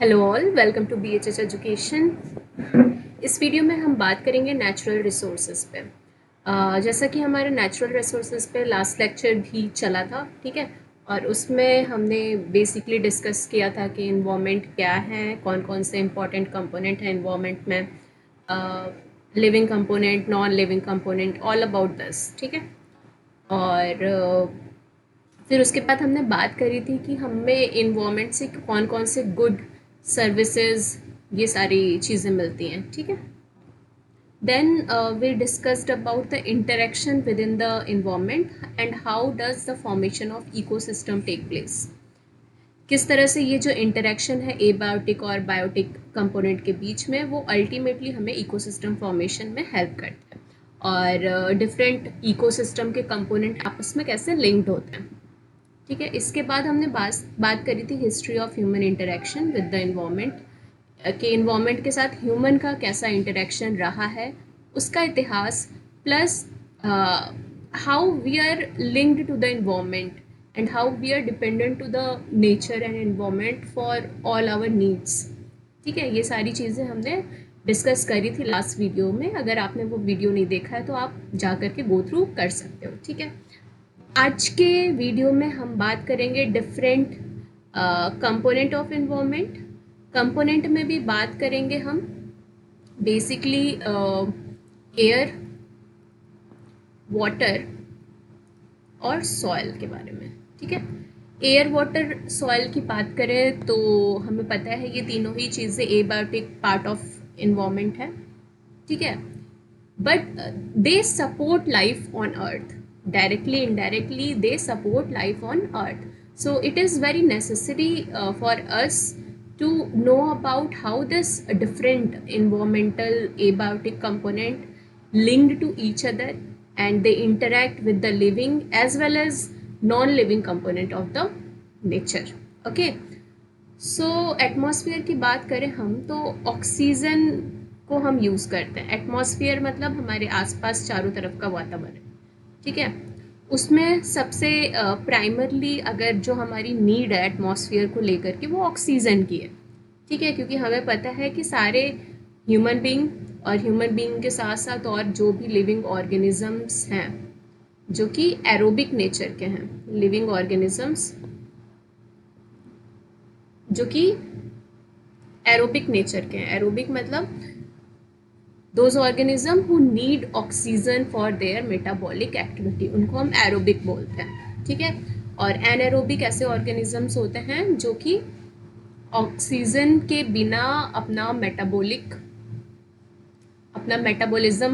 Hello all, welcome to BHH education. इस video में हम बात करेंगे नेचुरल रिसोर्सेज पे। जैसा कि हमारे नेचुरल रिसोर्सेज पे लास्ट लेक्चर भी चला था, ठीक है। और उसमें हमने बेसिकली डिस्कस किया था कि इन्वायरमेंट क्या है, कौन कौन से इम्पोर्टेंट कंपोनेंट हैं इन्वायरमेंट में, living component, non living component, all about this, ठीक है। और फिर उसके बाद हमने बात करी थी कि हमें इन्वायरमेंट से कौन कौन से गुड सर्विसेज, ये सारी चीज़ें मिलती हैं, ठीक है। Then we discussed about the interaction within the environment and how does the formation of ecosystem take place। किस तरह से ये जो इंटरेक्शन है एबायोटिक और बायोटिक कंपोनेंट के बीच में, वो अल्टीमेटली हमें इकोसिस्टम फॉर्मेशन में हेल्प करता है, और डिफरेंट इकोसिस्टम के कंपोनेंट आपस में कैसे लिंक्ड होते हैं, ठीक है। इसके बाद हमने बात करी थी history of human interaction with the environment, कि इन्वायरमेंट के साथ ह्यूमन का कैसा इंटरेक्शन रहा है, उसका इतिहास, plus how we are linked to the environment and how we are dependent to the nature and environment for all our needs, ठीक है। ये सारी चीज़ें हमने डिस्कस करी थी लास्ट वीडियो में। अगर आपने वो वीडियो नहीं देखा है तो आप जा कर के गो थ्रू कर सकते हो, ठीक है। आज के वीडियो में हम बात करेंगे different component of environment. Component में भी बात करेंगे हम बेसिकली एयर, वाटर और सॉइल के बारे में, ठीक है। एयर, वाटर, सॉइल की बात करें तो हमें पता है ये तीनों ही चीज़ें एबायोटिक पार्ट ऑफ इन्वायरमेंट है, ठीक है। But they support life on earth, directly indirectly they support life on earth, so it is very necessary for us to know about how this different environmental abiotic component linked to each other and they interact with the living as well as non-living component of the nature, okay। So atmosphere की बात करें हम तो oxygen को हम use करते हैं। Atmosphere मतलब हमारे आसपास चारों तरफ का वातावरण, ठीक है। उसमें सबसे प्राइमरली अगर जो हमारी नीड है एटमॉस्फेयर को लेकर के, वो ऑक्सीजन की है, ठीक है। क्योंकि हमें पता है कि सारे ह्यूमन बीइंग और ह्यूमन बीइंग के साथ साथ और जो भी लिविंग ऑर्गेनिजम्स हैं जो कि एरोबिक नेचर के हैं, लिविंग ऑर्गेनिजम्स जो कि एरोबिक नेचर के हैं। एरोबिक मतलब those organism who need oxygen for their metabolic activity, उनको हम एरोबिक बोलते हैं, ठीक है। और एनएरोबिक ऐसे ऑर्गेनिजम्स होते हैं जो कि ऑक्सीजन के बिना अपना मेटाबॉलिज्म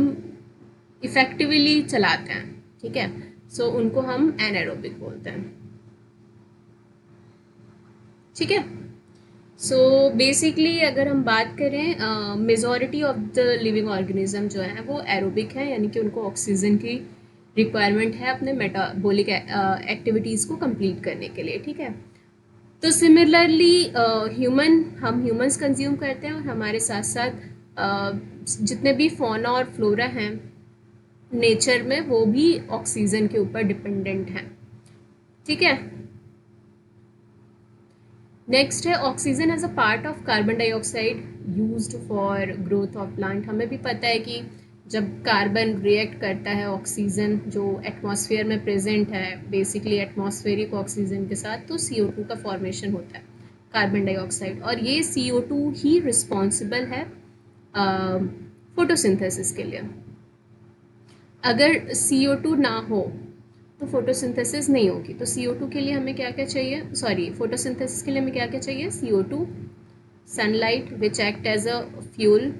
इफेक्टिवली चलाते हैं, ठीक है। सो उनको हम एनएरोबिक बोलते हैं, ठीक है। सो बेसिकली अगर हम बात करें, majority of the living organism जो है वो एरोबिक है, यानी कि उनको ऑक्सीजन की रिक्वायरमेंट है अपने मेटाबॉलिक एक्टिविटीज़ को कंप्लीट करने के लिए, ठीक है। तो सिमिलरली हम ह्यूमंस कंज्यूम करते हैं और हमारे साथ साथ जितने भी फौना और फ्लोरा हैं नेचर में, वो भी ऑक्सीजन के ऊपर डिपेंडेंट हैं, ठीक है। नेक्स्ट है oxygen as a part of carbon dioxide used for growth of plant. हमें भी पता है कि जब कार्बन रिएक्ट करता है ऑक्सीजन जो एटमॉस्फेयर में प्रेजेंट है, बेसिकली एटमॉस्फेरिक ऑक्सीजन के साथ, तो CO2 का फॉर्मेशन होता है, कार्बन डाइऑक्साइड। और ये CO2 ही रिस्पॉन्सिबल है फोटोसिंथेसिस के लिए। अगर CO2 ना हो तो फोटोसिंथेसिस नहीं होगी। तो CO2 के लिए हमें क्या क्या चाहिए, फोटोसिंथेसिस के लिए हमें क्या क्या चाहिए, CO2, sunlight which act as a fuel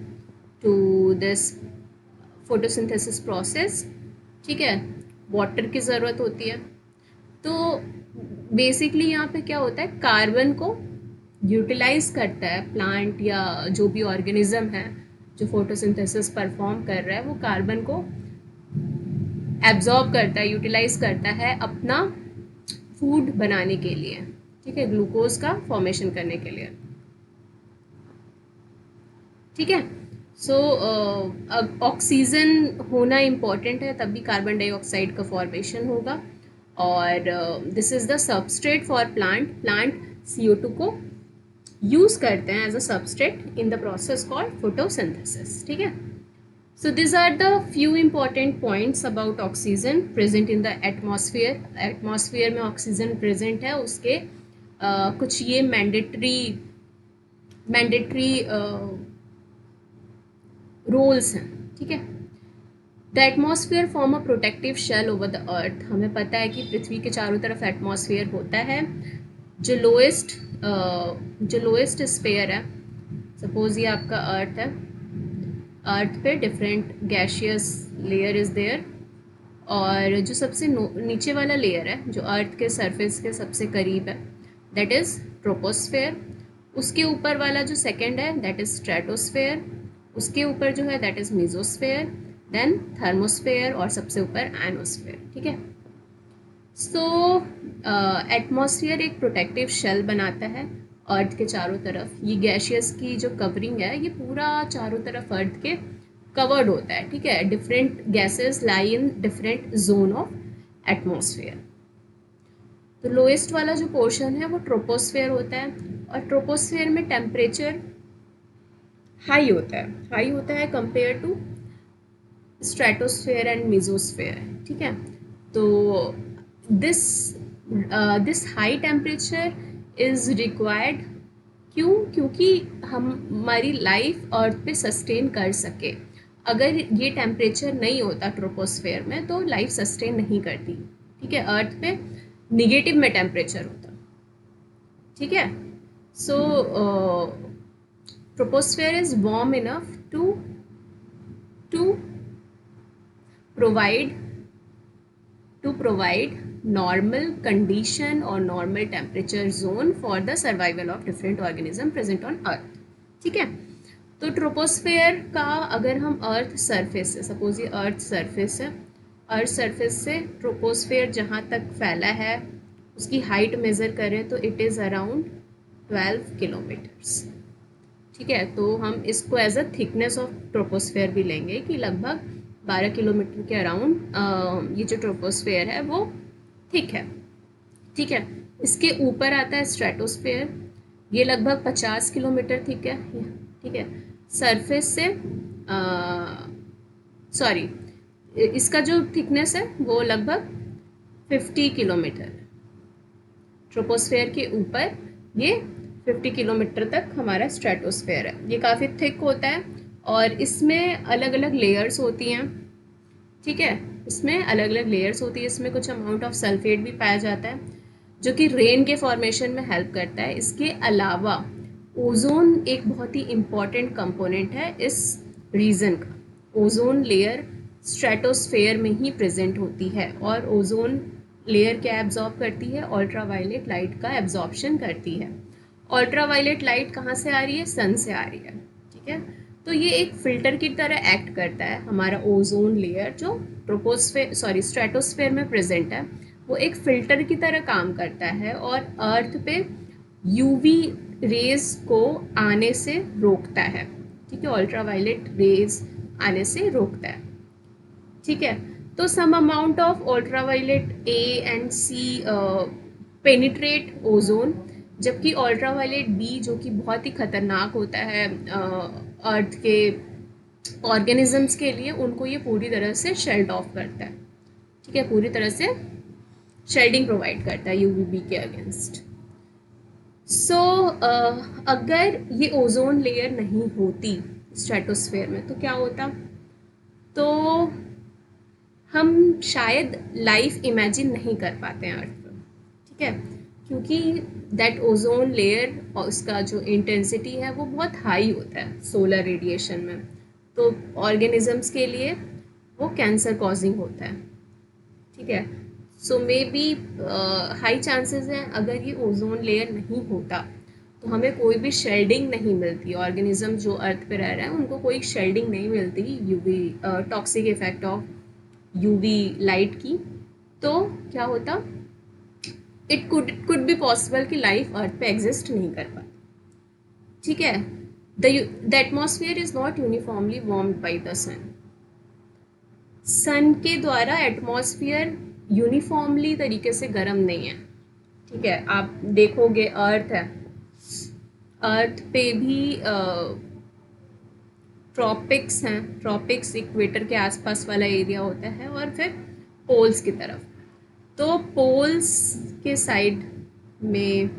to this photosynthesis process, ठीक है। वाटर की ज़रूरत होती है। तो बेसिकली यहाँ पे क्या होता है, कार्बन को यूटिलाइज करता है प्लांट या जो भी ऑर्गेनिज्म है जो फोटोसिंथेसिस परफॉर्म कर रहा है, वो कार्बन को एब्जॉर्ब करता है, यूटिलाइज करता है अपना फूड बनाने के लिए, ठीक है, ग्लूकोज का फॉर्मेशन करने के लिए, ठीक है। सो ऑक्सीजन होना इम्पॉर्टेंट है, तभी कार्बन डाइऑक्साइड का फॉर्मेशन होगा। और this is the substrate for plant. Plant CO2 को यूज़ करते हैं as a substrate in the process called photosynthesis, ठीक है। So these are the few important points about oxygen present in the atmosphere. Atmosphere में oxygen present है, उसके कुछ ये मैंडेटरी रोल्स हैं, ठीक है। The atmosphere form a protective shell over the earth. हमें पता है कि पृथ्वी के चारों तरफ एटमॉस्फेयर होता है। जो लोएस्ट स्पेयर है, सपोज ये आपका अर्थ है, अर्थ पे different gaseous layer is there, और जो सबसे नीचे वाला लेयर है जो अर्थ के सरफेस के सबसे करीब है, दैट इज़ ट्रोपोस्फेयर। उसके ऊपर वाला जो सेकंड है दैट इज़ स्ट्रेटोस्फेयर। उसके ऊपर जो है that is mesosphere, then thermosphere, और सबसे ऊपर एनोस्फेयर, ठीक है। सो एटमॉस्फेयर एक प्रोटेक्टिव शेल बनाता है अर्थ के चारों तरफ। ये गैशियस की जो कवरिंग है ये पूरा चारों तरफ अर्थ के कवर्ड होता है, ठीक है। Different gases lie in different zone of atmosphere. तो लोएस्ट वाला जो पोर्शन है वो ट्रोपोस्फेयर होता है, और ट्रोपोस्फेयर में टेम्परेचर हाई होता है compare to stratosphere and mesosphere, ठीक है। तो this high temperature is required, क्योंकि हमारी लाइफ अर्थ पे सस्टेन कर सके। अगर ये टेम्परेचर नहीं होता ट्रोपोस्फेयर में तो लाइफ सस्टेन नहीं करती, ठीक है। अर्थ पे निगेटिव में टेम्परेचर होता, ठीक है। So troposphere is warm enough to provide normal condition or normal temperature zone for the survival of different organism present on earth, ठीक है। तो ट्रोपोस्फेयर का अगर हम अर्थ सरफेस से, सपोज ये अर्थ सरफेस है, अर्थ सरफेस से ट्रोपोस्फेयर जहाँ तक फैला है उसकी हाइट मेज़र करें तो इट इज़ अराउंड 12 किलोमीटर्स, ठीक है। तो हम इसको as a thickness of troposphere भी लेंगे कि लगभग 12 किलोमीटर के अराउंड ये जो ट्रोपोस्फेयर है वो थिक है, ठीक है। इसके ऊपर आता है स्ट्रेटोस्फेयर, ये लगभग 50 किलोमीटर थिक है, ठीक है। सरफेस से इसका जो थिकनेस है वो लगभग 50 किलोमीटर। ट्रोपोस्फेयर के ऊपर ये 50 किलोमीटर तक हमारा स्ट्रेटोस्फेयर है। ये काफ़ी थिक होता है और इसमें अलग अलग लेयर्स होती हैं, ठीक है। इसमें अलग अलग लेयर्स होती है, इसमें कुछ अमाउंट ऑफ सल्फेट भी पाया जाता है जो कि रेन के फॉर्मेशन में हेल्प करता है। इसके अलावा ओजोन एक बहुत ही इम्पॉर्टेंट कंपोनेंट है इस रीजन का। ओजोन लेयर स्ट्रेटोस्फेयर में ही प्रेजेंट होती है और ओजोन लेयर क्या एब्जॉर्ब करती है, अल्ट्रावायलेट लाइट का एब्जॉर्प्शन करती है। अल्ट्रावायलेट लाइट कहाँ से आ रही है, सन से आ रही है, ठीक है। तो ये एक फिल्टर की तरह एक्ट करता है। हमारा ओजोन लेयर जो स्ट्रेटोस्फेयर में प्रेजेंट है वो एक फिल्टर की तरह काम करता है और अर्थ पे यूवी रेज को आने से रोकता है, ठीक है। अल्ट्रावायलेट रेज आने से रोकता है, ठीक है। तो some amount of ultraviolet A and C penetrate ozone, जबकि अल्ट्रावायलेट बी जो कि बहुत ही खतरनाक होता है अर्थ के ऑर्गेनिजम्स के लिए, उनको ये पूरी तरह से शेल्ड ऑफ करता है, ठीक है। पूरी तरह से शेल्डिंग प्रोवाइड करता है यूवीबी के अगेंस्ट। सो अगर ये ओजोन लेयर नहीं होती स्ट्रेटोस्फेयर में तो क्या होता, तो हम शायद लाइफ इमेजिन नहीं कर पाते हैं अर्थ पर, ठीक है। क्योंकि दैट ओजोन लेयर और उसका जो इंटेंसिटी है वो बहुत हाई होता है सोलर रेडिएशन में, तो ऑर्गेनिजम्स के लिए वो कैंसर कॉजिंग होता है, ठीक है। सो मे बी हाई चांसेस हैं अगर ये ओजोन लेयर नहीं होता तो हमें कोई भी शेल्डिंग नहीं मिलती। ऑर्गेनिज्म जो अर्थ पे रह रहे हैं उनको कोई शेल्डिंग नहीं मिलती UV toxic effect of UV light की। तो क्या होता, इट कुड बी पॉसिबल कि लाइफ अर्थ पे एग्जिस्ट नहीं कर पाती, ठीक है। The atmosphere is not uniformly warmed by the sun के द्वारा एटमॉस्फेयर यूनिफॉर्मली तरीके से गर्म नहीं है, ठीक है। आप देखोगे अर्थ है, अर्थ पे भी ट्रॉपिक्स हैं, ट्रॉपिक्स इक्वेटर के आसपास वाला एरिया होता है, और फिर पोल्स की तरफ। तो पोल्स के साइड में,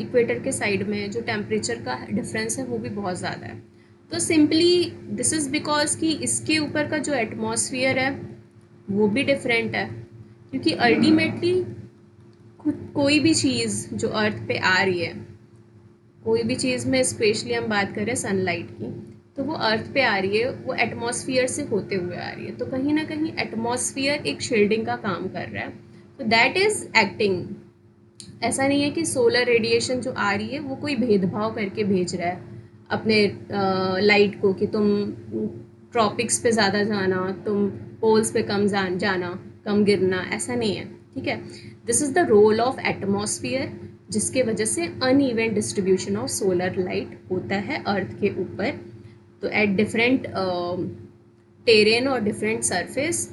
इक्वेटर के साइड में जो टेम्परेचर का डिफरेंस है वो भी बहुत ज़्यादा है। तो सिंपली दिस इज़ बिकॉज कि इसके ऊपर का जो एटमॉस्फेयर है वो भी डिफरेंट है, क्योंकि अल्टीमेटली कोई भी चीज़ जो अर्थ पे आ रही है, कोई भी चीज़ में स्पेशली हम बात करें सनलाइट की, तो वो अर्थ पे आ रही है, वो एटमॉस्फेयर से होते हुए आ रही है। तो कहीं ना कहीं एटमॉस्फेयर एक शील्डिंग का काम कर रहा है, तो दैट इज़ एक्टिंग। ऐसा नहीं है कि सोलर रेडिएशन जो आ रही है वो कोई भेदभाव करके भेज रहा है अपने लाइट को, कि तुम ट्रॉपिक्स पे ज़्यादा जाना, तुम पोल्स पे कम जाना, कम गिरना, ऐसा नहीं है। ठीक है, this is the role of atmosphere, जिसके वजह से uneven distribution of solar light होता है अर्थ के ऊपर। तो एट डिफरेंट टेरेन और different surface,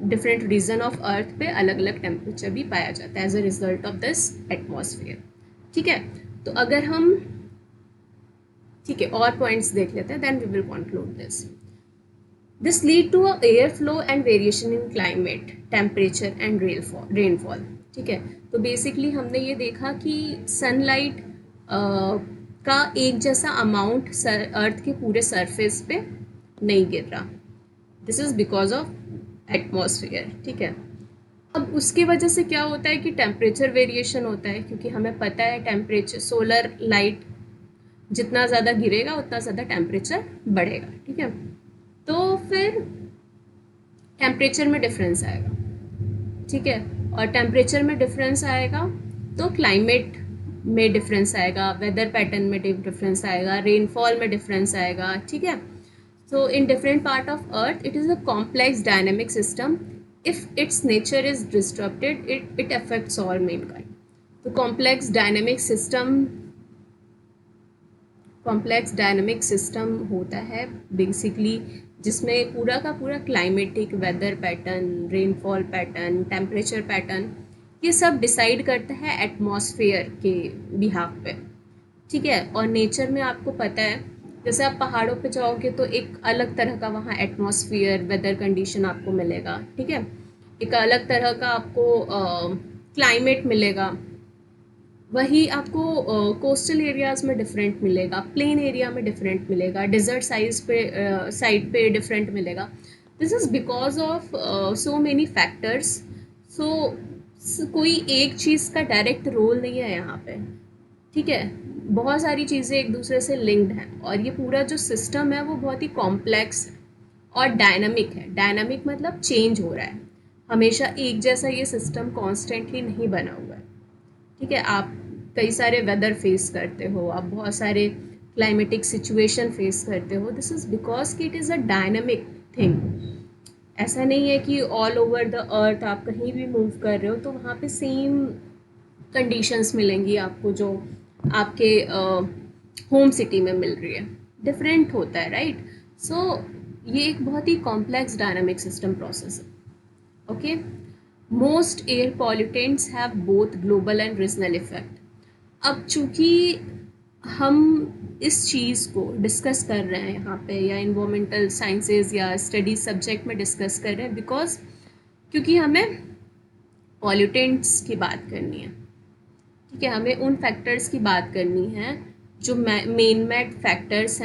different region of earth पे अलग अलग टेम्परेचर भी पाया जाता है as a result of this atmosphere. ठीक है, तो अगर हम, ठीक है, और पॉइंट्स देख लेते हैं, then we will conclude this. This lead to a air flow and variation in climate, temperature and rainfall. ठीक है, तो बेसिकली हमने ये देखा कि सनलाइट का एक जैसा अमाउंट अर्थ के पूरे सरफेस पे नहीं गिर रहा। This is because of atmosphere. ठीक है, अब उसकी वजह से क्या होता है कि टेम्परेचर वेरिएशन होता है, क्योंकि हमें पता है टेम्परेचर, सोलर लाइट जितना ज़्यादा गिरेगा उतना ज़्यादा टेम्परेचर बढ़ेगा। ठीक है, तो फिर टेम्परेचर में डिफरेंस आएगा। ठीक है, और टेम्परेचर में डिफरेंस आएगा तो क्लाइमेट में डिफरेंस आएगा, वेदर पैटर्न में डिफरेंस आएगा, रेनफॉल में डिफरेंस आएगा। ठीक है, so in different part of earth it is a complex dynamic system. If its nature is disrupted, it affects all mankind. तो कॉम्प्लेक्स डायनेमिक सिस्टम होता है बेसिकली, जिसमें पूरा का पूरा climatic, weather pattern, rainfall pattern, temperature pattern, ये सब decide करता है एटमॉस्फेयर के बिहाफ पे। ठीक है, और नेचर में आपको पता है, जैसे आप पहाड़ों पे जाओगे तो एक अलग तरह का वहाँ एटमॉस्फेयर, वेदर कंडीशन आपको मिलेगा। ठीक है, एक अलग तरह का आपको क्लाइमेट मिलेगा। वही आपको कोस्टल एरियाज़ में डिफरेंट मिलेगा, प्लेन एरिया में डिफरेंट मिलेगा, डिजर्ट साइड पे डिफरेंट मिलेगा। This is because of so many factors. So कोई एक चीज़ का डायरेक्ट रोल नहीं है यहाँ पे। ठीक है, बहुत सारी चीज़ें एक दूसरे से लिंक्ड हैं, और ये पूरा जो सिस्टम है वो बहुत ही कॉम्प्लेक्स और डायनामिक है। डायनामिक मतलब चेंज हो रहा है, हमेशा एक जैसा ये सिस्टम कॉन्स्टेंटली नहीं बना हुआ है। ठीक है, आप कई सारे वेदर फेस करते हो, आप बहुत सारे क्लाइमेटिक सिचुएशन फेस करते हो। दिस इज़ बिकॉज कि it is a dynamic thing. ऐसा नहीं है कि ऑल ओवर द अर्थ आप कहीं भी मूव कर रहे हो तो वहाँ पे सेम कंडीशंस मिलेंगी आपको जो आपके होम सिटी में मिल रही है। डिफरेंट होता है, राइट। सो ये एक बहुत ही कॉम्प्लेक्स डायनामिक सिस्टम प्रोसेस है। Okay, most air pollutants have both global and regional effect. अब चूँकि हम इस चीज़ को डिस्कस कर रहे हैं यहाँ पे, या इन्वायरमेंटल साइंसेज या स्टडी सब्जेक्ट में डिस्कस कर रहे हैं, बिकॉज क्योंकि हमें पॉल्यूटेंट्स की बात करनी है। ठीक है, हमें उन फैक्टर्स की बात करनी है जो मैन मेड फैक्टर्स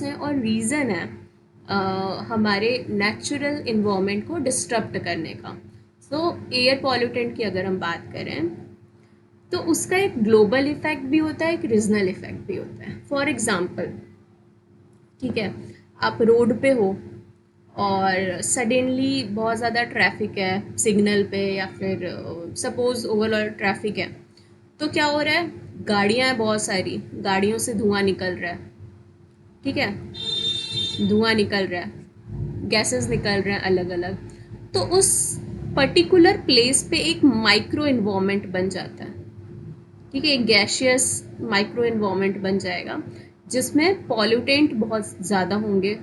हैं और रीज़न है हमारे नेचुरल इन्वायरमेंट को डिस्टर्ब करने का। सो एयर पॉल्यूटेंट की अगर हम बात करें तो उसका एक ग्लोबल इफेक्ट भी होता है, एक रीजनल इफेक्ट भी होता है। फॉर एग्जांपल, ठीक है, आप रोड पे हो और सडनली बहुत ज़्यादा ट्रैफिक है सिग्नल पे, या फिर सपोज़ ओवरऑल ट्रैफिक है, तो क्या हो रहा है, गाड़ियाँ हैं बहुत सारी, गाड़ियों से धुआं निकल रहा है। ठीक है, धुआं निकल रहा है, गैसेस निकल रहे हैं अलग अलग, तो उस पर्टिकुलर प्लेस पे एक माइक्रो इन्वायरमेंट बन जाता है। ठीक है, एक गैशियस माइक्रो इन्वायरमेंट बन जाएगा जिसमें पॉल्यूटेंट बहुत ज़्यादा होंगे,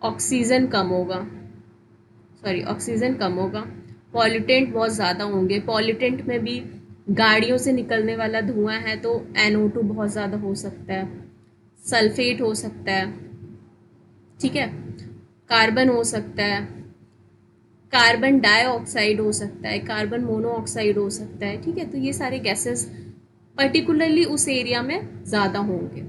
ऑक्सीजन कम होगा, पॉल्यूटेंट बहुत ज़्यादा होंगे। पॉल्यूटेंट में भी गाड़ियों से निकलने वाला धुआं है तो NO2 बहुत ज़्यादा हो सकता है, सल्फेट हो सकता है, ठीक है, कार्बन हो सकता है, कार्बन डाइऑक्साइड हो सकता है, कार्बन मोनोऑक्साइड हो सकता है, ठीक है। तो ये सारे गैसेस पर्टिकुलरली उस एरिया में ज़्यादा होंगे।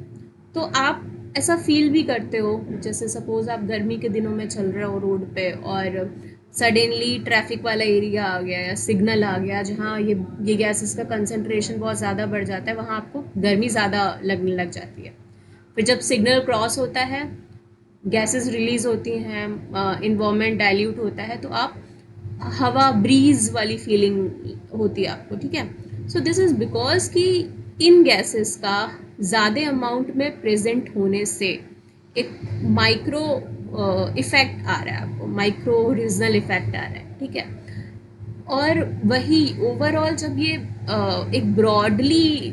तो आप ऐसा फील भी करते हो, जैसे सपोज आप गर्मी के दिनों में चल रहे हो रोड पे और सडनली ट्रैफिक वाला एरिया आ गया या सिग्नल आ गया जहाँ ये गैसेस का कंसंट्रेशन बहुत ज़्यादा बढ़ जाता है, वहाँ आपको गर्मी ज़्यादा लगने लग जाती है। फिर जब सिग्नल क्रॉस होता है, गैसेस रिलीज होती हैं, इन्वायरमेंट डाइल्यूट होता है, तो आप हवा ब्रीज वाली फीलिंग होती है आपको, ठीक है। सो दिस इज बिकॉज कि इन गैसेस का ज़्यादा अमाउंट में प्रेजेंट होने से एक माइक्रो इफेक्ट आ रहा है आपको, माइक्रो रीजनल इफेक्ट आ रहा है, ठीक है। और वही ओवरऑल जब ये एक ब्रॉडली,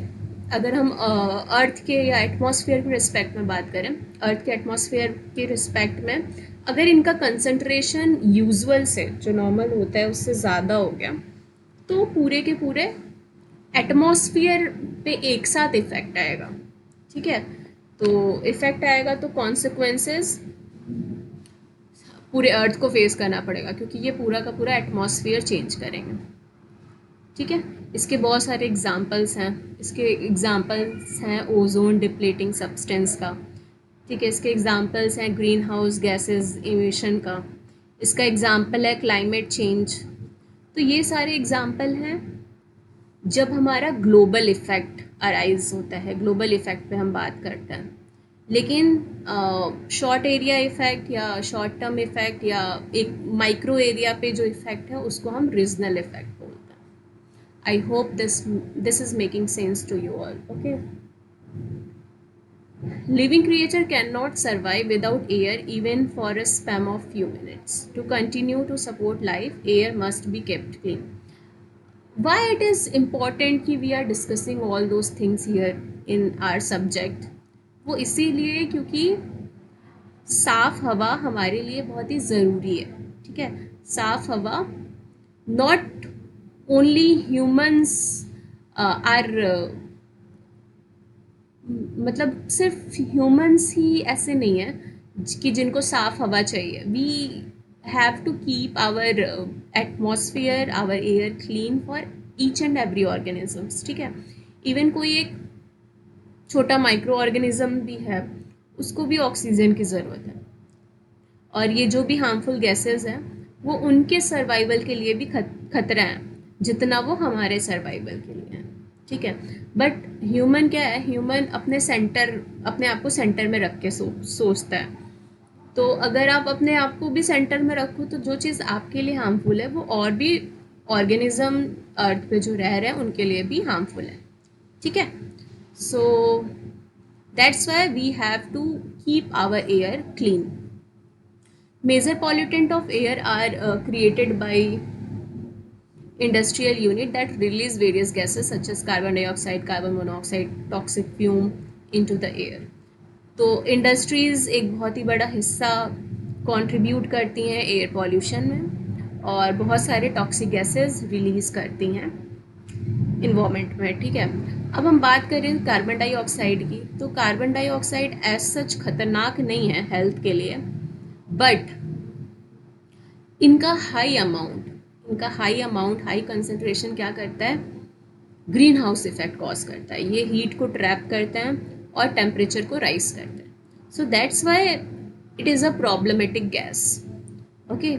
अगर हम अर्थ के या एटमॉस्फेयर के रिस्पेक्ट में बात करें, अर्थ के एटमॉस्फेयर के रिस्पेक्ट में अगर इनका कंसंट्रेशन यूजुअल से जो नॉर्मल होता है उससे ज़्यादा हो गया, तो पूरे के पूरे एटमॉस्फेयर पे एक साथ इफेक्ट आएगा, ठीक है। तो इफेक्ट आएगा तो कॉन्सिक्वेंसेस पूरे अर्थ को फेस करना पड़ेगा, क्योंकि ये पूरा का पूरा एटमॉस्फेयर चेंज करेंगे, ठीक है। इसके बहुत सारे एग्जांपल्स हैं, इसके एग्जांपल्स हैं ओजोन डिप्लीटिंग सब्सटेंस का, ठीक है। इसके एग्जांपल्स हैं ग्रीन हाउस गैसेस इमिशन का, इसका एग्जांपल है क्लाइमेट चेंज। तो ये सारे एग्जांपल हैं जब हमारा ग्लोबल इफेक्ट अराइज होता है, ग्लोबल इफेक्ट पे हम बात करते हैं। लेकिन शॉर्ट एरिया इफेक्ट या शॉर्ट टर्म इफेक्ट या एक माइक्रो एरिया पे जो इफेक्ट है उसको हम रीजनल इफेक्ट बोलते हैं। I hope this is making sense to you all, okay. Living creature cannot survive without air even for a span of few minutes. To continue to support life, air must be kept clean. Why it is important कि we are discussing all those things here in our subject? वो इसीलिए क्योंकि साफ हवा हमारे लिए बहुत ही ज़रूरी है, ठीक है। साफ हवा, नॉट ओनली ह्यूमंस आर, मतलब सिर्फ ह्यूमंस ही ऐसे नहीं है कि जिनको साफ हवा चाहिए। We have to keep our atmosphere, our air clean for each and every organisms, ठीक है। इवन कोई एक छोटा माइक्रो ऑर्गेनिज्म भी है, उसको भी ऑक्सीजन की ज़रूरत है, और ये जो भी हार्मफुल गैसेस हैं वो उनके सर्वाइवल के लिए भी खतरा है जितना वो हमारे सर्वाइवल के लिए है, ठीक है। बट ह्यूमन क्या है, ह्यूमन अपने आप को सेंटर में रख के सोचता है। तो अगर आप अपने आप को भी सेंटर में रखो तो जो चीज़ आपके लिए हार्मफुल है वो और भी ऑर्गेनिज्म अर्थ पे जो रह रहे हैं उनके लिए भी हार्मफुल है, ठीक है। So that's why we have to keep our air clean. Major pollutant of air are created by industrial unit that release various gases such as carbon dioxide, carbon monoxide, toxic fume into the air. तो industries एक बहुत ही बड़ा हिस्सा contribute करती हैं air pollution में और बहुत सारे टॉक्सिक गैसेस रिलीज़ करती हैं इन्वायरमेंट में, ठीक है। अब हम बात करें कार्बन डाइऑक्साइड की, तो कार्बन डाइऑक्साइड एज सच खतरनाक नहीं है हेल्थ के लिए, बट इनका हाई अमाउंट हाई कंसंट्रेशन क्या करता है, ग्रीन हाउस इफेक्ट कॉज करता है। ये हीट को ट्रैप करते हैं और टेम्परेचर को राइज करते हैं। सो that's Y it is a problematic gas, okay,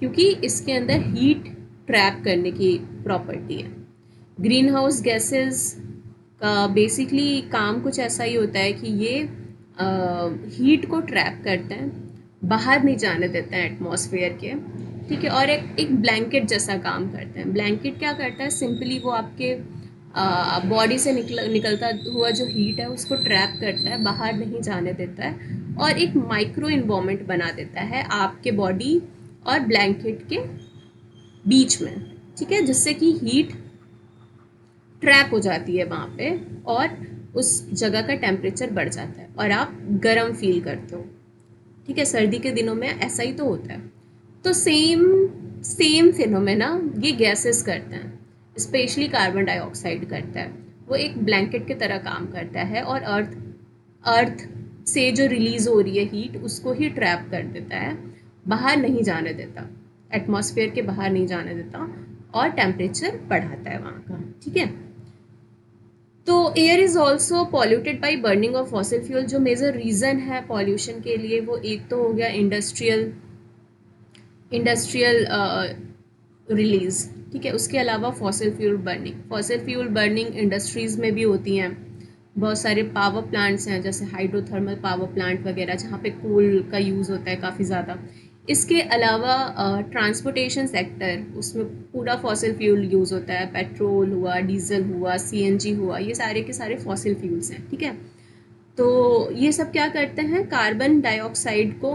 क्योंकि इसके अंदर हीट ट्रैप करने की प्रॉपर्टी है। ग्रीन हाउस गैसेस का बेसिकली काम कुछ ऐसा ही होता है कि ये हीट को ट्रैप करते हैं, बाहर नहीं जाने देते हैं एटमॉस्फेयर के, ठीक है, और एक ब्लैंकेट जैसा काम करते हैं। ब्लैंकेट क्या करता है, सिंपली वो आपके बॉडी से निकलता हुआ जो हीट है उसको ट्रैप करता है, बाहर नहीं जाने देता है और एक माइक्रो इन्वायरमेंट बना देता है आपके बॉडी और ब्लैंकेट के बीच में, ठीक है, जिससे कि हीट ट्रैप हो जाती है वहाँ पे और उस जगह का टेम्परेचर बढ़ जाता है और आप गर्म फील करते हो, ठीक है। सर्दी के दिनों में ऐसा ही तो होता है। तो सेम फिनोमेना ये गैसेस करते हैं। स्पेशली कार्बन डाइऑक्साइड करता है। वो एक ब्लैंकेट की तरह काम करता है और अर्थ से जो रिलीज़ हो रही है हीट उसको ही ट्रैप कर देता है, बाहर नहीं जाने देता, एटमॉस्फेयर के बाहर नहीं जाने देता और टेम्परेचर बढ़ाता है वहाँ का, ठीक है। तो air is also polluted by burning of fossil fuel. जो मेजर रीज़न है पॉल्यूशन के लिए वो एक तो हो गया इंडस्ट्रियल रिलीज़, ठीक है। उसके अलावा फॉसिल फ्यूल बर्निंग इंडस्ट्रीज़ में भी होती हैं। बहुत सारे पावर प्लांट्स हैं जैसे हाइड्रोथर्मल पावर प्लांट वगैरह, जहाँ पे कोल का यूज़ होता है काफ़ी ज़्यादा। इसके अलावा ट्रांसपोर्टेशन सेक्टर, उसमें पूरा फॉसिल फ्यूल यूज़ होता है, पेट्रोल हुआ, डीजल हुआ, सीएनजी हुआ, ये सारे के सारे फॉसिल फ्यूल्स हैं, ठीक है। तो ये सब क्या करते हैं, कार्बन डाइऑक्साइड को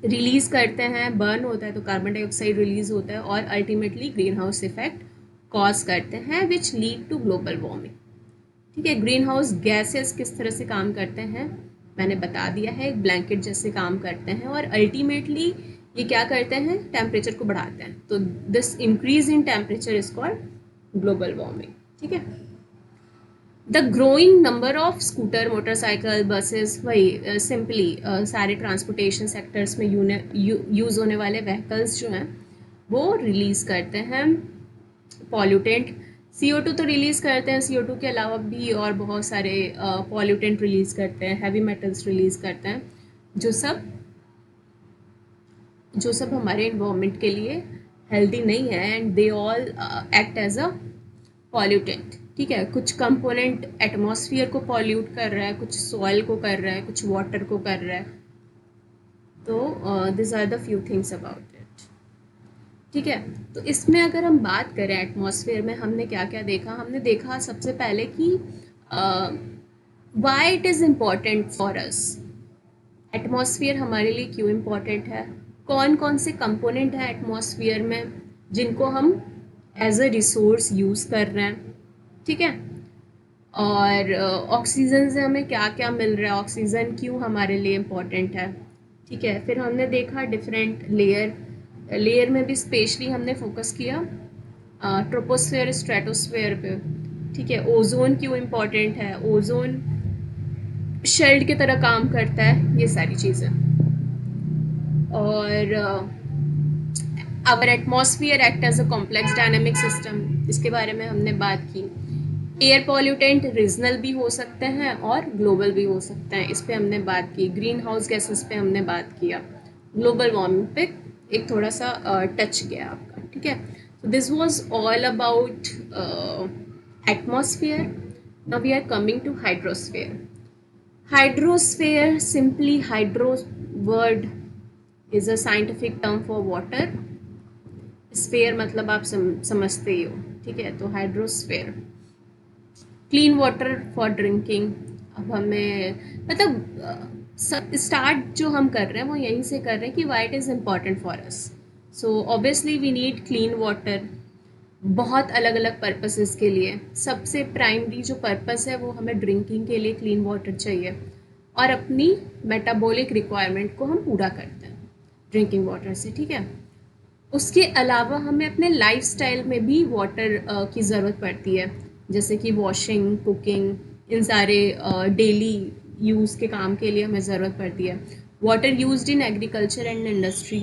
रिलीज़ करते हैं, बर्न होता है तो कार्बन डाइऑक्साइड रिलीज़ होता है और ultimately green house effect cause करते हैं which lead to global warming, ठीक है। ग्रीन हाउस गैसेस किस तरह से काम करते हैं मैंने बता दिया है, एक ब्लैंकेट जैसे काम करते हैं और अल्टीमेटली ये क्या करते हैं, टेम्परेचर को बढ़ाते हैं। तो this increase in temperature is called global warming, ठीक है। The growing number of scooter, motorcycle, buses, वही सिंपली सारे ट्रांसपोर्टेशन सेक्टर्स में यूज़ होने वाले व्हीकल्स जो हैं वो रिलीज़ करते हैं पॉल्यूटेंट। CO2 तो रिलीज़ करते हैं, CO2 के अलावा भी और बहुत सारे पॉल्यूटेंट रिलीज़ करते हैं, हैवी मेटल्स रिलीज़ करते हैं, जो सब हमारे इन्वायरमेंट के लिए हेल्दी नहीं है and they all act as a pollutant, ठीक है। कुछ कंपोनेंट एटमॉस्फेयर को पॉल्यूट कर रहा है, कुछ सॉइल को कर रहा है, कुछ वाटर को कर रहा है। तो this are the few things about it, ठीक है। तो इसमें अगर हम बात करें एटमॉस्फेयर में हमने क्या क्या देखा, हमने देखा सबसे पहले कि why it is important for us, atmosphere हमारे लिए क्यों इम्पॉर्टेंट है, कौन कौन से कंपोनेंट हैं एटमॉस्फेयर में जिनको हम एज अ रिसोर्स यूज़ कर रहे हैं, ठीक है। और ऑक्सीजन से हमें क्या क्या मिल रहा है, ऑक्सीजन क्यों हमारे लिए इम्पॉर्टेंट है, ठीक है। फिर हमने देखा डिफरेंट लेयर में भी स्पेशली हमने फोकस किया ट्रोपोस्फेयर स्ट्रेटोस्फेयर पे, ठीक है। ओजोन क्यों इम्पॉर्टेंट है, ओजोन शेल्ड की तरह काम करता है, ये सारी चीज़ें। और our atmosphere act as a complex dynamic system, इसके बारे में हमने बात की। एयर पॉल्यूटेंट रीजनल भी हो सकते हैं और ग्लोबल भी हो सकते हैं, इस पे हमने बात की। ग्रीन हाउस गैसेस पे हमने बात किया, ग्लोबल वार्मिंग पे एक थोड़ा सा टच गया आपका, ठीक है। तो this was all about atmosphere. Now we are coming to hydrosphere. Hydrosphere, simply hydro word is a scientific term for water, sphere मतलब आप समझते ही हो, ठीक है। तो hydrosphere, clean water for drinking. अब हमें मतलब स्टार्ट जो हम कर रहे हैं वो यहीं से कर रहे हैं कि why it is important for us. So obviously we need clean water, बहुत अलग अलग पर्पसेस के लिए। सबसे प्राइमरी जो पर्पस है वो हमें ड्रिंकिंग के लिए क्लीन वाटर चाहिए और अपनी मेटाबॉलिक रिक्वायरमेंट को हम पूरा करते हैं ड्रिंकिंग वाटर से, ठीक है। उसके अलावा हमें अपने लाइफस्टाइल में भी वाटर की ज़रूरत पड़ती है, जैसे कि वॉशिंग, कुकिंग, इन सारे डेली यूज़ के काम के लिए हमें ज़रूरत पड़ती है। Water used in agriculture and industry,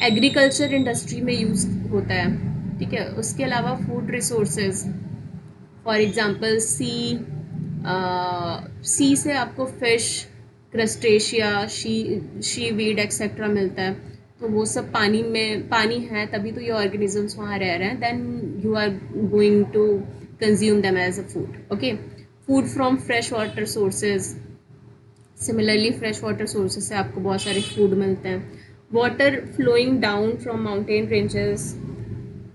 agriculture industry में यूज़ होता है, ठीक है। उसके अलावा फूड रिसोर्सेज, फॉर एग्ज़ाम्पल सी से आपको fish, crustacea, she weed etcetera मिलता है। तो वो सब पानी है तभी तो ये ऑर्गेनिजम्स वहाँ रह रहे हैं, then you are going to consume them as a food, okay. Food from fresh water sources, similarly fresh water sources से आपको बहुत सारे फूड मिलते हैं। Water flowing down from mountain ranges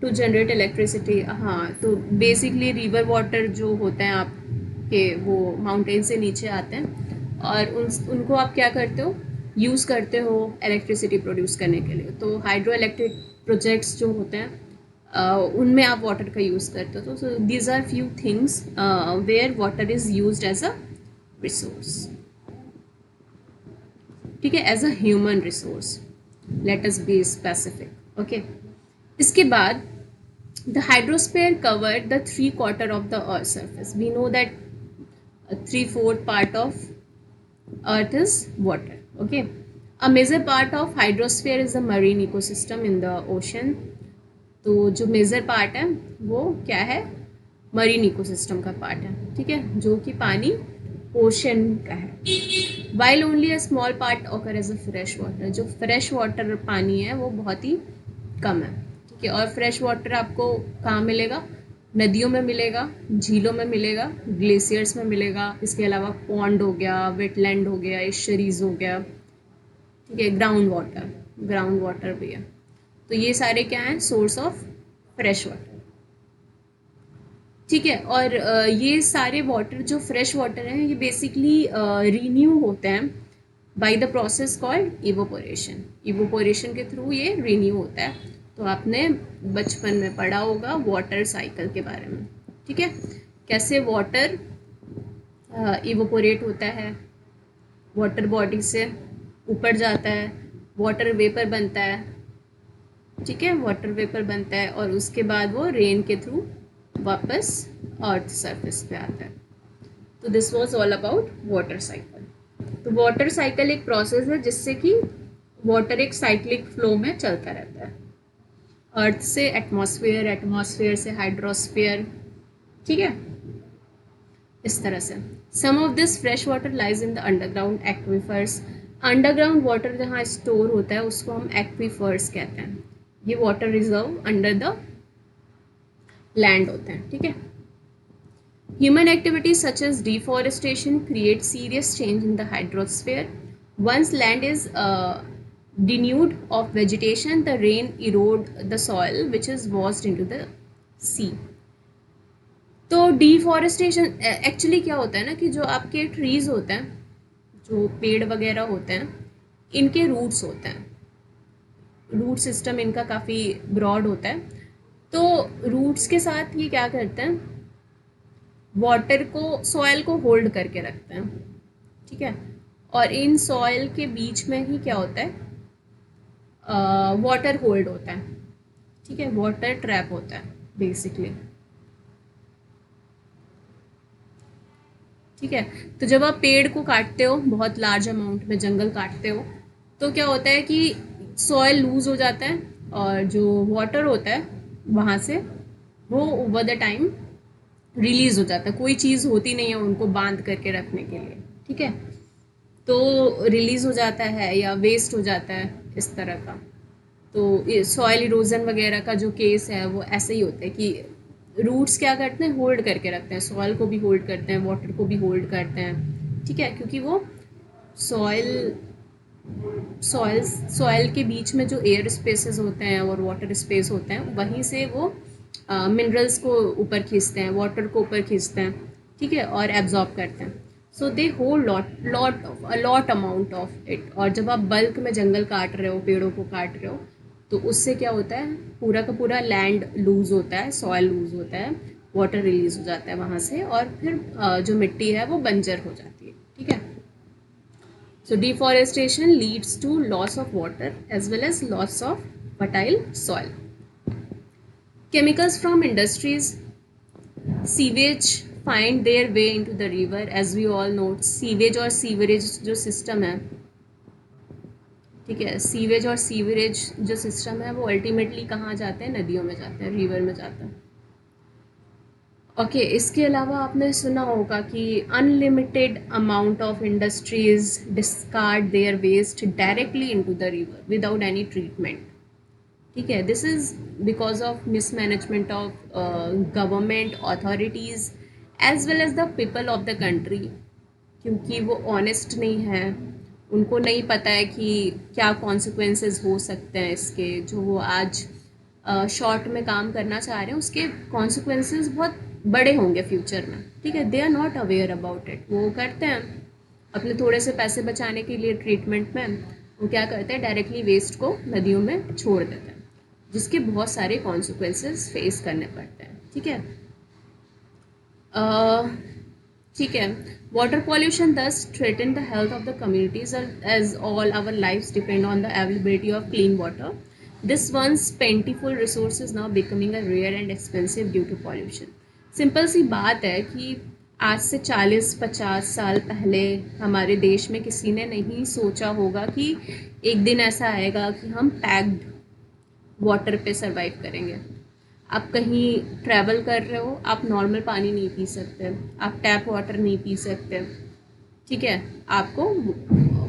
to generate electricity, हाँ। तो बेसिकली रिवर वाटर जो होते हैं आपके वो माउंटेन से नीचे आते हैं और उनको आप क्या करते हो, यूज़ करते हो इलेक्ट्रिसिटी प्रोड्यूस करने के लिए। तो हाइड्रो इलेक्ट्रिक प्रोजेक्ट्स जो होते हैं उनमें आप वाटर का यूज़ करते हो। तो these are few things where water is used as a resource, ठीक है, as a human resource, let us be specific, okay. इसके बाद The hydrosphere covered the 3/4 of the Earth's surface. We know that 3/4 part of Earth is water. Okay. A major part of hydrosphere is the marine ecosystem in the ocean. तो जो major part है वो क्या है, marine ecosystem का part है, ठीक है, जो कि पानी ओशन का है। While only a small part occur as a fresh water, जो फ्रेश वाटर पानी है वो बहुत ही कम है, ठीक है। और फ्रेश वाटर आपको कहाँ मिलेगा, नदियों में मिलेगा, झीलों में मिलेगा, ग्लेशियर्स में मिलेगा, इसके अलावा पॉन्ड हो गया, वेटलैंड हो गया, एस्चुरीज हो गया, ठीक है, ग्राउंड वाटर भी है। तो ये सारे क्या हैं, सोर्स ऑफ फ्रेश वाटर, ठीक है। और ये सारे वाटर जो फ्रेश वाटर हैं ये बेसिकली रीन्यू होते हैं by the process called evaporation. Evaporation के थ्रू ये रीन्यू होता है। तो आपने बचपन में पढ़ा होगा वाटर साइकिल के बारे में, ठीक है, कैसे वाटर इवोपोरेट होता है, वाटर बॉडी से ऊपर जाता है, वाटर वेपर बनता है, ठीक है, वाटर वेपर बनता है और उसके बाद वो रेन के थ्रू वापस अर्थ सरफेस पे आता है। तो this was all about water cycle. तो वाटर साइकिल एक प्रोसेस है जिससे कि वाटर एक साइक्लिक फ्लो में चलता रहता है, अर्थ से एटमॉस्फेयर, एटमॉस्फेयर से हाइड्रोस्फेयर, ठीक है, इस तरह से। Some of this fresh water lies in the underground aquifers. Underground water जहाँ स्टोर होता है उसको हम एक्वीफर्स कहते हैं। ये water reserve under the land होते हैं, ठीक है। Human activities such as deforestation create serious change in the hydrosphere. Once land is denuded of vegetation, the rain erode the soil which is washed into the sea. तो deforestation actually क्या होता है ना कि जो आपके ट्रीज होते हैं, जो पेड़ वगैरह होते हैं, इनके रूट्स होते हैं, रूट सिस्टम इनका काफ़ी ब्रॉड होता है। तो रूट्स के साथ ये क्या करते हैं, वाटर को, सॉइल को होल्ड करके रखते हैं, ठीक है। और इन सॉइल के बीच में ही क्या होता है, वाटर होल्ड होता है, ठीक है, वाटर ट्रैप होता है बेसिकली, ठीक है। तो जब आप पेड़ को काटते हो, बहुत लार्ज अमाउंट में जंगल काटते हो, तो क्या होता है कि सॉइल लूज हो जाता है और जो वाटर होता है वहाँ से वो ओवर द टाइम रिलीज हो जाता है। कोई चीज़ होती नहीं है उनको बांध करके रखने के लिए, ठीक है, तो रिलीज हो जाता है या वेस्ट हो जाता है इस तरह का। तो सॉइल इरोजन वगैरह का जो केस है वो ऐसे ही होता है कि रूट्स क्या करते हैं, होल्ड करके रखते हैं, सॉइल को भी होल्ड करते हैं, वाटर को भी होल्ड करते हैं, ठीक है, क्योंकि वो सॉइल के बीच में जो एयर स्पेसेस होते हैं और वाटर स्पेस होते हैं वहीं से वो मिनरल्स को ऊपर खींचते हैं, वाटर को ऊपर खींचते हैं, ठीक है, और एब्जॉर्ब करते हैं। So they hold lot amount of it. और जब आप बल्क में जंगल काट रहे हो, पेड़ों को काट रहे हो, तो उससे क्या होता है, पूरा का पूरा लैंड लूज होता है, सॉइल लूज होता है, वाटर रिलीज हो जाता है वहाँ से, और फिर जो मिट्टी है वो बंजर हो जाती है, ठीक है। So deforestation leads to loss of water as well as loss of fertile soil. Chemicals from industries, sewage find their way into the river. As we all know, sewage और सीवरेज जो सिस्टम है, ठीक है, sewage और sewerage जो system है वो ultimately कहाँ जाते हैं, नदियों में जाते हैं, रिवर में जाते हैं। ओके, इसके अलावा आपने सुना होगा कि unlimited amount of industries discard their waste directly into the river without any treatment, ठीक है। This is because of mismanagement of government authorities as well as the people of the country, क्योंकि वो ऑनेस्ट नहीं है, उनको नहीं पता है कि क्या कॉन्सिक्वेंसेस हो सकते हैं इसके, जो वो आज शॉर्ट में काम करना चाह रहे हैं उसके कॉन्सिक्वेंसेस बहुत बड़े होंगे फ्यूचर में, ठीक है। They are not aware about it. वो करते हैं अपने थोड़े से पैसे बचाने के लिए ट्रीटमेंट में, वो क्या करते हैं, डायरेक्टली वेस्ट को नदियों में छोड़ देते हैं, जिसके बहुत सारे कॉन्सिक्वेंसेस फेस करने पड़ते हैं, ठीक है। ठीक है, water pollution thus threaten the health of the communities as all our lives depend on the availability of clean water. This once plentiful resource is now becoming a rare and expensive due to pollution. Simple सी बात है कि आज से 40-50 साल पहले हमारे देश में किसी ने नहीं सोचा होगा कि एक दिन ऐसा आएगा कि हम पैक्ड वाटर पे सरवाइव करेंगे। आप कहीं ट्रैवल कर रहे हो, आप नॉर्मल पानी नहीं पी सकते, आप टैप वाटर नहीं पी सकते, ठीक है, आपको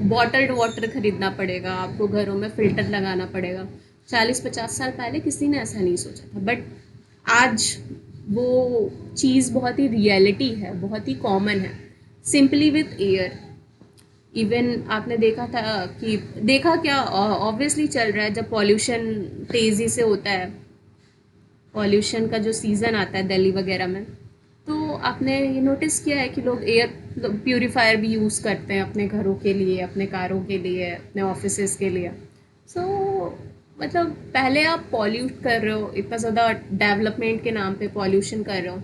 बॉटल्ड वाटर खरीदना पड़ेगा, आपको घरों में फ़िल्टर लगाना पड़ेगा। 40-50 साल पहले किसी ने ऐसा नहीं सोचा था, बट आज वो चीज़ बहुत ही रियलिटी है, बहुत ही कॉमन है। सिंपली विथ एयर, इवन आपने देखा था कि देखा क्या, ऑब्वियसली चल रहा है जब पॉल्यूशन तेज़ी से होता है, पॉल्यूशन का जो सीज़न आता है दिल्ली वगैरह में, तो आपने ये नोटिस किया है कि लोग एयर प्यूरीफायर भी यूज़ करते हैं अपने घरों के लिए, अपने कारों के लिए, अपने ऑफिसेज़ के लिए। सो मतलब पहले आप पॉल्यूट कर रहे हो, इतना ज़्यादा डेवलपमेंट के नाम पे पॉल्यूशन कर रहे हो,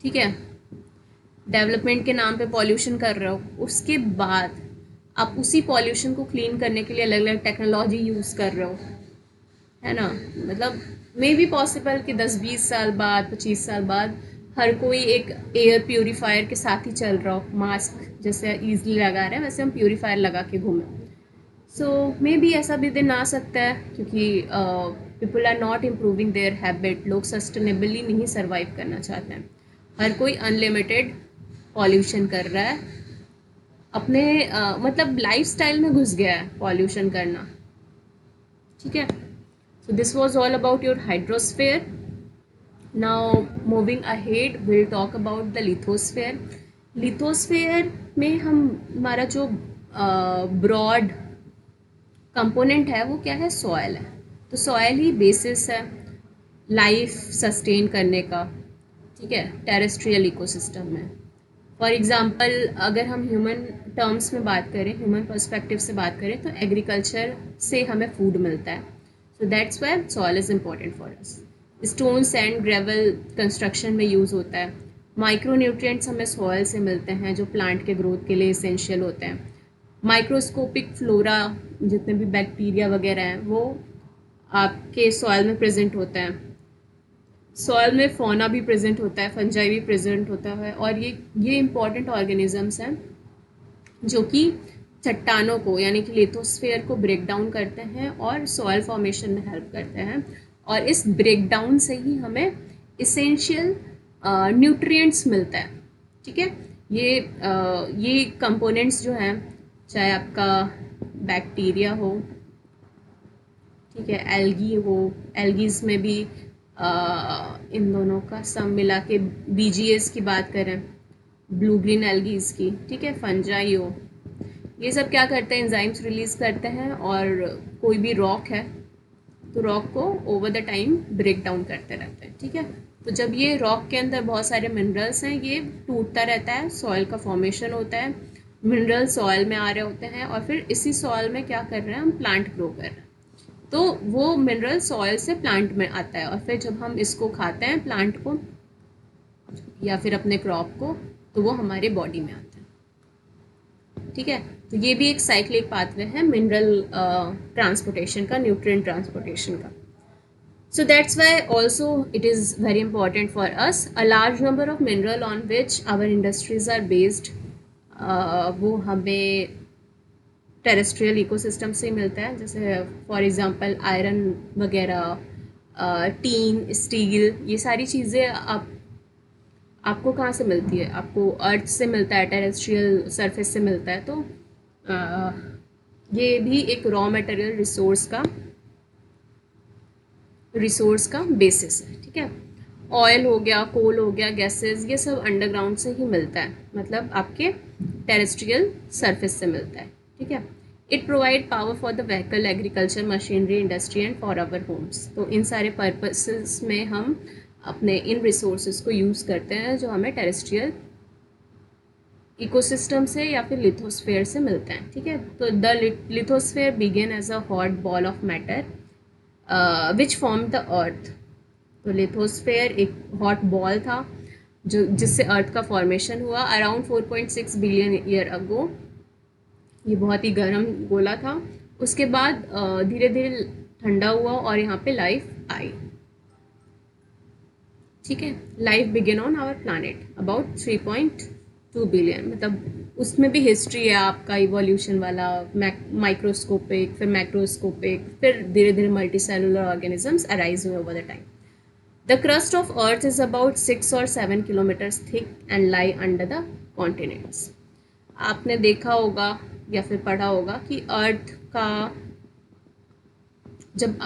ठीक है, डेवलपमेंट के नाम पे पॉल्यूशन कर रहे हो, उसके बाद आप उसी पॉल्यूशन को क्लीन करने के लिए अलग अलग टेक्नोलॉजी यूज़ कर रहे हो, है ना। मतलब मे बी पॉसिबल कि 10-20 साल बाद, 25 साल बाद हर कोई एक एयर प्यूरीफायर के साथ ही चल रहा हो, मास्क जैसे ईजिली लगा रहे हैं वैसे हम प्यूरीफायर लगा के घूमें। सो मे बी ऐसा भी दिन आ सकता है, क्योंकि people are not improving their habit, लोग सस्टेनेबली नहीं सर्वाइव करना चाहते हैं, हर कोई अनलिमिटेड पॉल्यूशन कर रहा है, अपने मतलब लाइफस्टाइल में घुस गया है पॉल्यूशन करना, ठीक है। So this was all about your hydrosphere. Now moving ahead, we'll talk about the lithosphere. Lithosphere में हमारा जो ब्रॉड कंपोनेंट है वो क्या है, सॉयल है। तो सॉयल ही बेसिस है लाइफ सस्टेन करने का, ठीक है, टेरेस्ट्रियल इकोसिस्टम में। फॉर एग्जांपल अगर हम ह्यूमन टर्म्स में बात करें, ह्यूमन पर्सपेक्टिव से बात करें, तो एग्रीकल्चर से हमें फूड मिलता है, so that's why soil is important for us. Stone, sand, gravel construction में यूज़ होता है। माइक्रो न्यूट्रिएंट्स हमें सॉयल से मिलते हैं जो प्लांट के ग्रोथ के लिए इसेंशियल होते हैं। माइक्रोस्कोपिक फ्लोरा, जितने भी बैक्टीरिया वगैरह हैं वो आपके सॉयल में प्रेजेंट होते हैं। सॉयल में फौना भी प्रेजेंट होता है, फंजाई भी प्रेजेंट होता है, और ये इंपॉर्टेंट ऑर्गेनिजम्स हैं जो कि चट्टानों को यानी कि लिथोस्फीयर को ब्रेक डाउन करते हैं और सॉयल फॉर्मेशन में हेल्प करते हैं, और इस ब्रेक डाउन से ही हमें इसेंशियल न्यूट्रिएंट्स मिलता है, ठीक है। ये कंपोनेंट्स जो हैं, चाहे आपका बैक्टीरिया हो, ठीक है, एल्गी हो, एल्गीज में भी इन दोनों का सम मिला के BGS की बात करें, ब्लू ग्रीन एल्गीज की, ठीक है, फंजाई हो, ये सब क्या करते हैं, एंजाइम्स रिलीज़ करते हैं, और कोई भी रॉक है तो रॉक को over the time break down करते रहते हैं, ठीक है। तो जब ये रॉक के अंदर बहुत सारे मिनरल्स हैं, ये टूटता रहता है, सॉइल का फॉर्मेशन होता है, मिनरल सॉइल में आ रहे होते हैं, और फिर इसी सॉइल में क्या कर रहे हैं, हम प्लांट ग्रो कर रहे हैं, तो वो मिनरल सॉइल से प्लांट में आता है, और फिर जब हम इसको खाते हैं प्लांट को या फिर अपने क्रॉप को, तो वो हमारे बॉडी में आता है, ठीक है। तो ये भी एक साइक्लिक पाथवे है मिनरल ट्रांसपोर्टेशन का, न्यूट्रिएंट ट्रांसपोर्टेशन का। So that's why also it is very important for us. A large number of mineral on which our industries are based, वो हमें टेरेस्ट्रियल इकोसिस्टम से मिलता है, जैसे फॉर एग्जांपल आयरन वगैरह, टीन, स्टील, ये सारी चीज़ें आपको कहाँ से मिलती है, आपको अर्थ से मिलता है, टेरेस्ट्रियल सरफेस से मिलता है। तो ये भी एक रॉ मटेरियल रिसोर्स का बेसिस है, ठीक है। ऑयल हो गया, कोल हो गया, गैसेस, ये सब अंडरग्राउंड से ही मिलता है, मतलब आपके टेरेस्ट्रियल सरफेस से मिलता है, ठीक है। It provide power for the vehicle, agriculture, machinery, industry and for our homes. तो इन सारे पर्पसेस में हम अपने इन रिसोर्सेज को यूज़ करते हैं जो हमें टेरेस्ट्रियल इकोसिस्टम से या फिर लिथोस्फेयर से मिलते हैं, ठीक है। तो the lithosphere began as a hot ball of matter which form the earth. तो लिथोस्फेयर एक हॉट बॉल था जो जिससे अर्थ का फॉर्मेशन हुआ अराउंड 4.6 बिलियन ईयर अगो। ये बहुत ही गर्म गोला था। उसके बाद धीरे धीरे ठंडा हुआ और यहाँ पे लाइफ आई, ठीक है। Life begin on our planet about 3.2 billion, मतलब उसमें भी हिस्ट्री है आपका इवोल्यूशन वाला, माइक्रोस्कोपिक, फिर मैक्रोस्कोपिक, फिर धीरे धीरे मल्टी सेलुलर ऑर्गेनिजम्स अराइज हुए over the time. The crust of earth is about 6 or 7 kilometers thick and lie under the continents. आपने देखा होगा या फिर पढ़ा होगा कि अर्थ का जब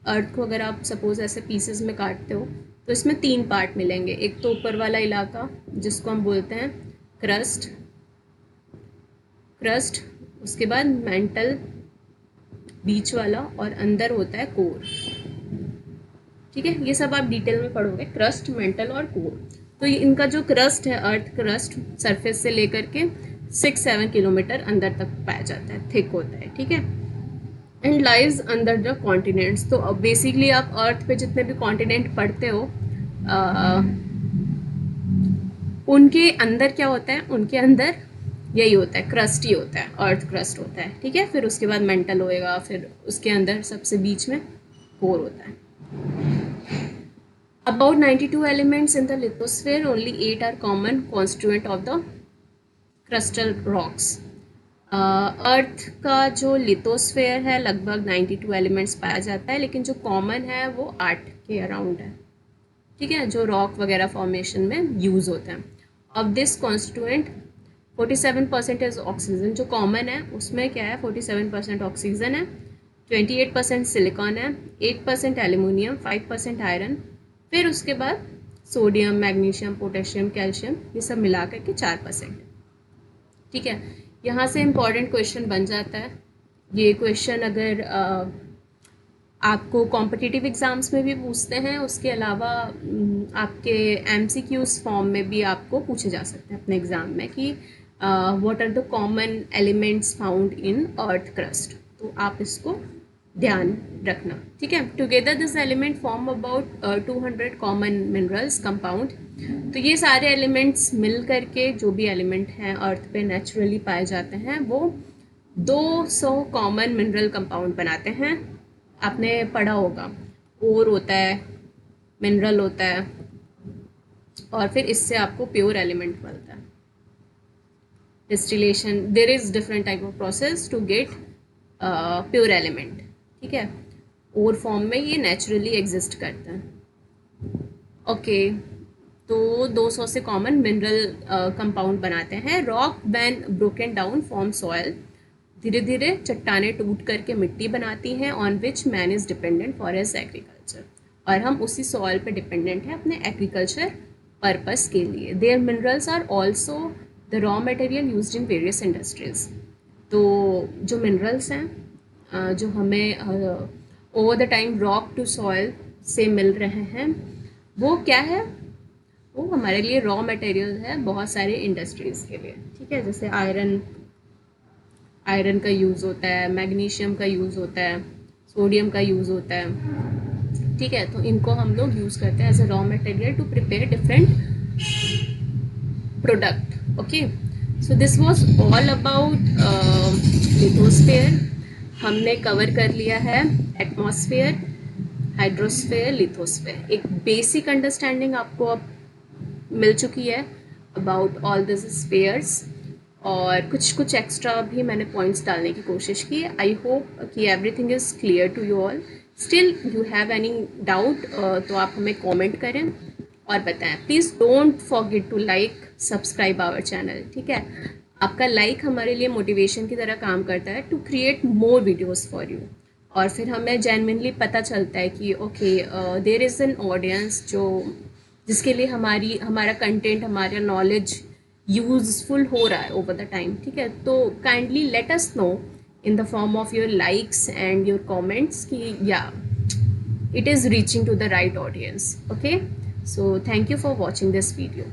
अर्थ को अगर आप सपोज ऐसे पीसेस में काटते हो तो इसमें 3 पार्ट मिलेंगे। एक तो ऊपर वाला इलाका जिसको हम बोलते हैं क्रस्ट, उसके बाद मेंटल बीच वाला, और अंदर होता है कोर, ठीक है। ये सब आप डिटेल में पढ़ोगे, क्रस्ट, मेंटल और कोर। तो इनका जो क्रस्ट है, अर्थ क्रस्ट, सरफेस से लेकर के 6-7 किलोमीटर अंदर तक पाया जाता है, थिक होता है, ठीक है। And lies under the continents. तो बेसिकली आप अर्थ पे जितने भी कॉन्टिनेंट पढ़ते हो उनके अंदर क्या होता है, उनके अंदर यही होता है, क्रस्ट ही होता है, अर्थ क्रस्ट होता है, ठीक है। फिर उसके बाद मेंटल होएगा, फिर उसके अंदर सबसे बीच में कोर होता है। About 92 elements in the lithosphere, only 8 are common constituent of the crustal rocks. अर्थ का जो लिथोस्फेयर है लगभग 92 एलिमेंट्स पाया जाता है, लेकिन जो कॉमन है वो 8 के अराउंड है, ठीक है, जो रॉक वगैरह फॉर्मेशन में यूज़ होते हैं। Of this constituent 47% is oxygen. जो कॉमन है उसमें क्या है, 47% ऑक्सीजन है, 28% सिलिकॉन है, 8% एल्यूमिनियम, 5% आयरन, फिर उसके बाद सोडियम, मैग्नीशियम, पोटेशियम, कैल्शियम, ये सब मिला करके 4%, ठीक है। यहाँ से इम्पॉर्टेंट क्वेश्चन बन जाता है। ये क्वेश्चन अगर आपको कॉम्पिटिटिव एग्ज़ाम्स में भी पूछते हैं, उसके अलावा आपके MCQs फॉर्म में भी आपको पूछे जा सकते हैं अपने एग्ज़ाम में कि what are the common elements found in earth crust. तो आप इसको ध्यान रखना, ठीक है। Together this element form about 200 common minerals compound. तो ये सारे एलिमेंट्स मिल करके जो भी एलिमेंट हैं अर्थ पे नेचुरली पाए जाते हैं वो 200 कॉमन मिनरल कंपाउंड बनाते हैं। आपने पढ़ा होगा, ओर होता है, मिनरल होता है, और फिर इससे आपको प्योर एलिमेंट मिलता है। Distillation, there is different type of process to get pure element, ठीक है। ओर फॉर्म में ये नेचुरली एग्जिस्ट करता है, ओके। तो 200 से कॉमन मिनरल कंपाउंड बनाते हैं। Rock when broken down form soil. धीरे धीरे चट्टानें टूट करके मिट्टी बनाती हैं, on which man is dependent for his agriculture. और हम उसी सॉइल पे डिपेंडेंट हैं अपने एग्रीकल्चर पर्पस के लिए। Their minerals are also the raw material used in various industries. तो जो मिनरल्स हैं जो हमें over the time rock to soil से मिल रहे हैं, वो क्या है, वो हमारे लिए रॉ मटेरियल है बहुत सारे इंडस्ट्रीज़ के लिए, ठीक है। जैसे आयरन का यूज़ होता है, मैग्नीशियम का यूज़ होता है, सोडियम का यूज़ होता है, ठीक है। तो इनको हम लोग यूज़ करते हैं as a raw material to prepare different product, okay. So this was all about lithosphere. हमने कवर कर लिया है एटमॉस्फेयर, हाइड्रोस्फेयर, लिथोस्फेयर। एक बेसिक अंडरस्टैंडिंग आपको अब मिल चुकी है अबाउट ऑल दिस स्फेयर्स, और कुछ एक्स्ट्रा भी मैंने पॉइंट्स डालने की कोशिश की। आई होप कि everything is clear to you all. Still you have any doubt तो आप हमें कमेंट करें और बताएं। Please don't forget to like, subscribe our channel, ठीक है। आपका लाइक हमारे लिए मोटिवेशन की तरह काम करता है to create more videos for you. और फिर हमें जेन्युइनली पता चलता है कि okay there is an audience जिसके लिए हमारा कंटेंट, हमारा नॉलेज यूजफुल हो रहा है ओवर द टाइम, ठीक है। तो kindly let us know in the form of your likes and your comments कि या it is reaching to the right audience, okay. So thank you for watching this video.